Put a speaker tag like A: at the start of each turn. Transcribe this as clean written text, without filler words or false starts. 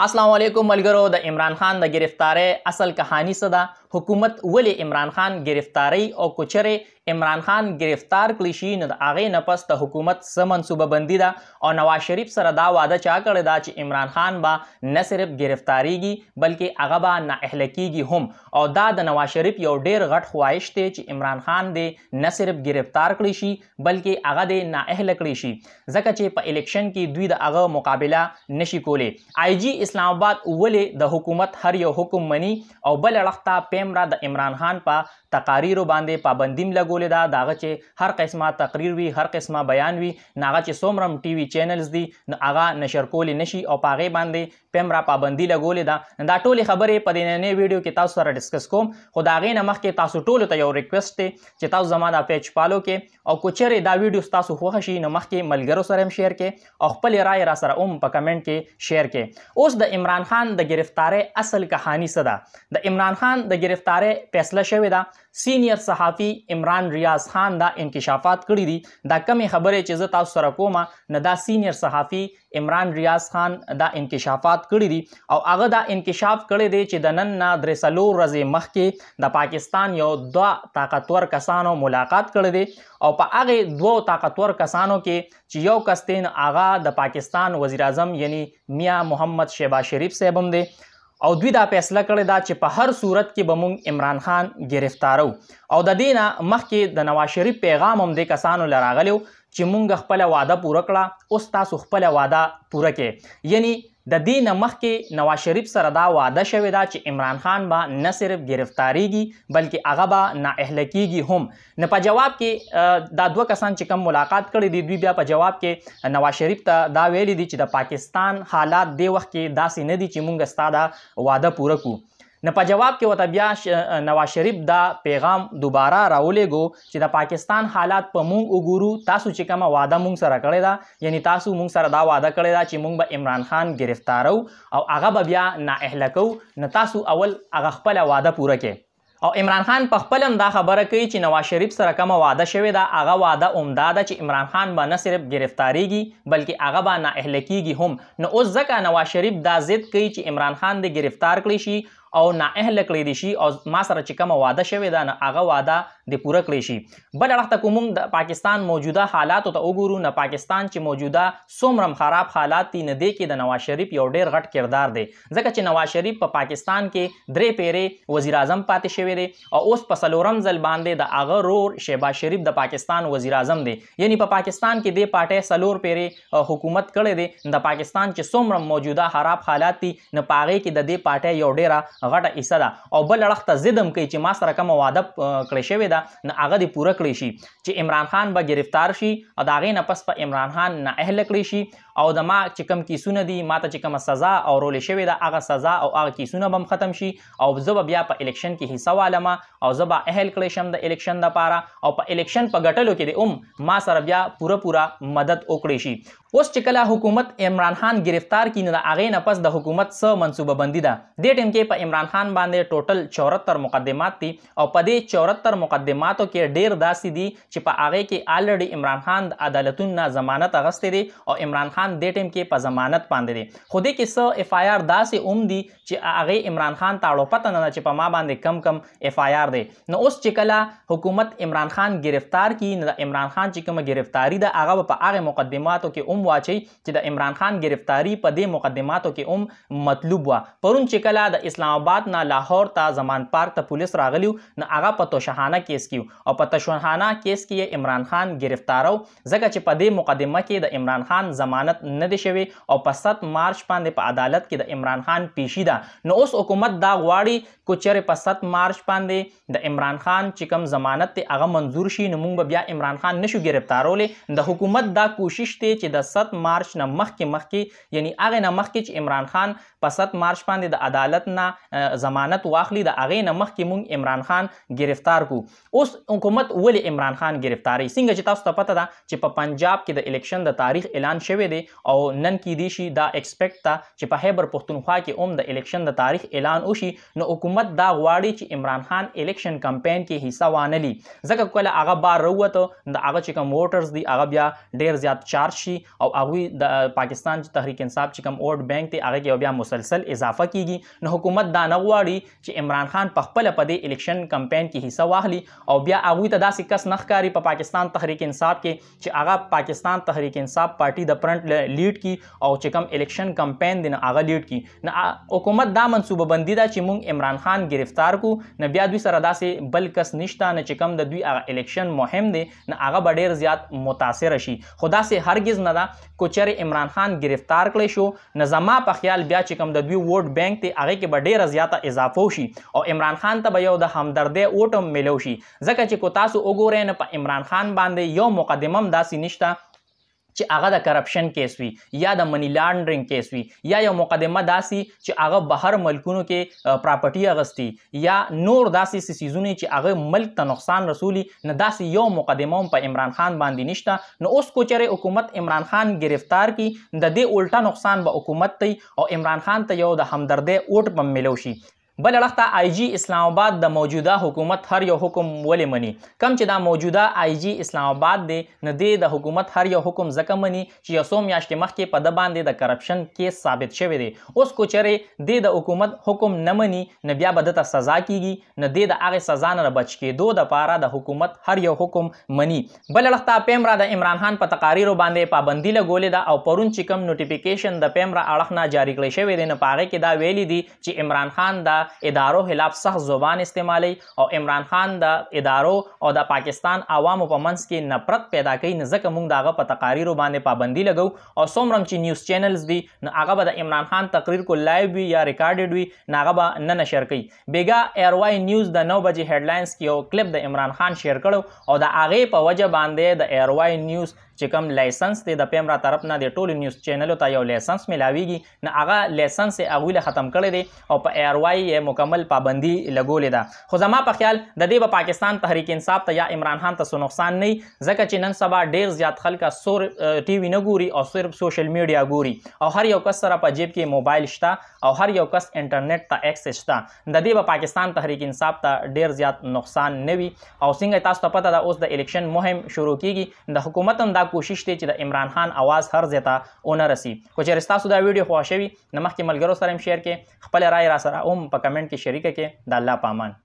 A: अस्सलाम वालेकुम मलगरो د इमरान खान د गिरफ्तारी असल कहानी څه ده؟ حکومت ولې عمران خان गिरफ्तारी او کوچره عمران خان गिरफ्तार کړی شي نو د هغې نه پس د حکومت څه منصوبه بندي ده او نواز شریف سره دا وعده چا کړې ده چې عمران خان به نه صرف ګرفتاریږي بلکې هغه به نااهله کیږي هم او دا د نواز شریف یو ډیر غټ خواهش دی چې عمران خان دې نه صرف ګرفتار کړی شي بلکې هغه دې نااهله کړی شي ځکه چې په الیکشن کې دوی د هغه مقابله نشي کولی. آی جی اسلام آباد ولې د حکومت هر یو حکم مني او بل اړخ پیمرا د عمران خان په تقاریرو باندې پابندیم لګولې ده داغه چې هر قسمه تقریر وي هر قسمه بیان وي ناغه چې څومره ټي وي چینلز دي هغه نشر کولی نشي او په هغې باندې پیمرا پابندي لګولې ده. دا ټولې خبرې په دې نننۍ ویډیو کې تاسو سره ډسکس کوم خو د هغې نه مخکې تاسو ټولو ته یو ریکویسټ دی چې تاسو زما دا پیج فالو کې او که چیرې دا ویډیو ستاسو خوښه شي نو مخکې ملګرو سره هم شیر کې او خپلې رایې را سره هم په کمنټ کې شیر کې. اوس د عمران خان د ګرفتارۍ اصل کهانی څه ده؟ د عمران خان د ګرفتارۍ فیصله شوې ده. سینیر صحافي عمران ریاض خان دا انکشافات کړي دي. دا کمې خبرې چې زه تاسو سره کوم نه دا سینیر صحافي عمران ریاض خان دا انکشافات کړي دي او هغه دا انکشاف کړي دی چې د نن نه 3 ورځې مخکې د پاکستان یو 2 طاقتور کسانو ملاقات کړي دي او په هغه 2 طاقتور کسانو کې چې یو کس دی هغه د پاکستان وزیر اعظم یعنی میاں محمد شهباز شریف صاحب هم دی او دوی دا فیصله کړې ده چې په هر صورت کې به موږ عمران خان ګرفتارو او د دې نه مخکې د نواز شریف پیغام هم دې کسانو له راغلی چې موږ خپله وعده پوره کړه اوس تاسو خپله وعده پوره کړئ. یعنی د دې نه مخکې نواز شریف سره دا وعده شوې ده چې عمران خان به نه صرف ګرفتاریږي بلکې هغه به نااهله کیږي هم. نه په جواب کې دا 2 کسان چې کوم ملاقات کړی دي دوی بیا په جواب کې نواز شریف ته دا ویلي دي چې د پاکستان حالات دې وخت کې داسې نه دي چې موږ ستا دا وعده پوره کړو. نه په جواب کې ورته بیا نواز شریف دا پیغام دوباره راولېږو چې د پاکستان حالات په مونږ وګورو تاسو چې کومه وعده مونږ سره کړې ده یعنی تاسو مونږ سره دا وعده کړې ده چې مونږ به عمران خان ګرفتارو او هغه به بیا نااهله کوو نه تاسو اول هغه خپله وعده پوره کړئ. او عمران خان په خپل هم دا خبره کوي چې نواز شریف سره کومه وعده شوې ده هغه وعده عمده ده چې عمران خان به نه صرف ګرفتاریږي بلکې هغه به نااهله کیږي هم. نو اوس ځکه نواز شریف دا ضد کوي چې عمران خان دې ګرفتار کړی شي او نااهله کړی دي شي او ما سره چې کومه وعده شوې ده نه هغه وعده دې پوره کړی شي. بل اړخ ته که موږ د پاکستان موجوده حالاتو ته وګورو نه پاکستان چې موجوده څومره خراب حالات دي نه دی کې د نواز شریف یو ډیر غټ کردار دی ځکه چې نواز شریف په پاکستان کې 3 پیرې وزیر اعظم پاتې شوی دی او اوس په 4م ځل باندې د هغه رور شهباز شریف د پاکستان وزیر اعظم دی. یعنی په پاکستان کې دې پارټۍ 4 پیرې حکومت کړی دی د پاکستان چې څومره موجوده خراب حالات دي نه په هغې کې د دې پارټۍ یو ډیره غټه حصه ده او بل اړخ ته ضد هم کوي چې ما سره کومه وعده کړې شوې ده نه هغه دې پوره کړی شي چې عمران خان به ګرفتار شي او د هغې نه پس په عمران خان نااهله کړی شي او د ما چې کوم کیسونه دي ما ته چې کومه سزا او رولې شوې ده هغه سزا او هغه کیسونه به هم ختم شي او زه به بیا په الیکشن کې حصه والمه او زه به اهل کړی شم د الیکشن دپاره او په الیکشن په ګټلو کې د ما سره بیا پوره مدد وکړی شي. اوس چې کله حکومت عمران خان ګرفتار کړي نو د هغې نه پس د حکومت څه منصوبه بندي ده. دې ټیم کې په عمران خان باندې ټوټل 74 مقدمات دي او په دې 74 مقدماتو کې ډیر داسې دي چې په هغې کې الریډي عمران خان د عدالتونو نه ضمانت اخیستی دی او عمران خان دې ټیم کې په ضمانت باندې دی خو دې کې څه اف آی آر داسې هم دي چې هغې عمران خان ته اړو پته نه ده چې په ما باندې کم اف آی آر دی. نو اوس چې کله حکومت عمران خان ګرفتار کړي نو د عمران خان چې کومه ګرفتاري ده هغه په هغې مقدماتو کې واچي چې د عمران خان ګرفتاری په دې مقدماتو کې مطلوب وه. پرون چې کله د اسلام آباد نه لاهور ته زمان پارک ته پولیس راغلی نو هغه په توشخانه کیس کې او په توشخانه کیس کې عمران خان ګرفتارو ځکه چې په دې مقدمه کې د عمران خان ضمانت نه دی شوی او په 7 مارچ باندې په عدالت کې د عمران خان پیشي ده. نو اوس حکومت دا غواړي کو چېرې په 7 مارچ باندې د عمران خان چې کوم ضمانت دی هغه منظور شي نو موږ به بیا عمران خان نشو ګرفتارولی. د حکومت دا کوشش دی چې د 7 مارچ نه مخکې یعنی هغې نه مخکې چې عمران خان په 7 مارچ باندې د عدالت نه ضمانت واخلي د هغې نه مخکې موږ عمران خان ګرفتار کو. اوس حکومت ولې عمران خان ګرفتاري څنګه چې تاسو ته پته ده چې په پنجاب کې د الیکشن د تاریخ اعلان شوی دی او نن کې دی شي دا ایکسپیکټ تا چې په خیبر پښتونخوا کې د الیکشن د تاریخ اعلان وشي نو حکومت دا غواړي چې عمران خان الیکشن کمپاین کې حصہ وانه ځکه کله هغه بار وروته د هغه چې کوم ووټرز دي هغه بیا ډیر زیات چارج شي او هغوی د پاکستان تحریک انصاف چې کوم ووټ بینک دی هغه کې بیا مسلسل اضافه کیږي نو حکومت دا نه غواړي چې عمران خان په خپل په دې الیکشن کمپاین کې حصہ واخلي او بیا هغوی ته داسې کس نه ښکاري په پاکستان تحریک انصاف کې چې هغه پاکستان تحریک انصاف پارټي د فرنٹ لیډ کی او چې کوم الیکشن کمپاین دی نه هغه لیډ کی نه حکومت دا منصوبه بندي ده چې مونږ عمران خان گرفتار کو نه بیا دوی سره داسې بل کس نشته نه چې کوم د دوی هغه الیکشن مهم دی نه هغه به ډیر زیات متاثر شي خو داسې هرگز نه ده کو چېرې عمران خان گرفتار کړی شو نه زما په خیال بیا چې کوم د دوی ووټ بینک دی هغې کې به ډیره زیاته اضافه وشي او عمران خان ته به یو د همدردۍ ووټ هم میلو شي ځکه چې کو تاسو وګورئ نه په عمران خان باندې یو مقدمه هم داسې نشته چې هغه د کرپشن کیس وي یا د منی لانډرینګ کیس وي یا یو مقدمه داسې چې هغه بهر ملکونو کې پراپرټي اغستی یا نور داسې سیزونه چې هغه ملک ته نقصان رسولي نه داسې یو مقدمه هم په عمران خان باندې نشته نو اوس کو چېرې حکومت عمران خان گرفتار کی د دې الټا نقصان به حکومت ته او عمران خان ته یو د همدردۍ ووټ به میلو شي بل اړخ آی جی اسلام آباد د موجوده حکومت هر یو حکم ولې مني کم چې دا موجوده آی جی اسلام آباد دی نه دی د حکومت هر یو حکم ځکه مني چې یو څو میاشتې مخکې په ده باندې د کرپشن کیس ثابت شوی دی اوس کو چېرې دی د حکومت حکم نه مني نه بیا به دته سزا کیږي نه دی د هغې سزا نه بچ کېدو دپاره د حکومت هر یو حکم مني بل اړخ ته پیمرا د عمران خان په تقاریرو باندې پابندي لګولې ده او پرون چې کوم نوټیفیکیشن د پیمرا اړخ نه جاری کړی شوی دی نه په هغې کې دا ویلي دي چې عمران خان د ادارو خلاف سخت زبان استعمالی او عمران خان د ادارو او د پاکستان عوامو په منځ کې نفرت پیدا کوي نه ځکه موږ د هغه په تقاریرو باندې پابندي لګو او څومره چې نیوز چینلز دي نو هغه به د عمران خان تقریر کو لایو وي یا ریکارډډ وي نه هغه به نه نشر کوي بیګا ایروای نیوز د 9 بجې هیډلاینز کې یو کلپ د عمران خان شیر کړو او د هغې په وجه باندې د ایروای نیوز چې کوم لایسنس دی د پیمرا طرف نه د ټولو نیوز چینلو ته یو لایسنس میلاویږي نه هغه لایسنس یې هغوی له ختم کړی دی او په ایروای یې مکمل پابندي لګولې ده خو زما په خیال د دې به پاکستان تحریک انصاف ته یا عمران خان ته څه نقصان نه وي ځکه چې نن سبا ډیر زیات خلک سور ټي وي نه ګوري او صرف سوشل میډیا ګوري او هر یو کس سره په جیب کې موبایل شته او هر یو کس انټرنیټ ته اکسس شته د دې به پاکستان تحریک انصاف ته ډیر زیات نقصان نه وي او څنګه تاسو ته پته ده اوس د الیکشن مهم شروع کیږي د حکومت هم دا کوشش دی چې د عمران خان आवाज هر ځای ته ونه رسي کو چېرې ستاسو دا ویډیو خوښ شوي نو مخکې ملګرو سره هم شیر کړئ خپل رای را سره هم په کمنټ کې شریکه کړئ د الله په امان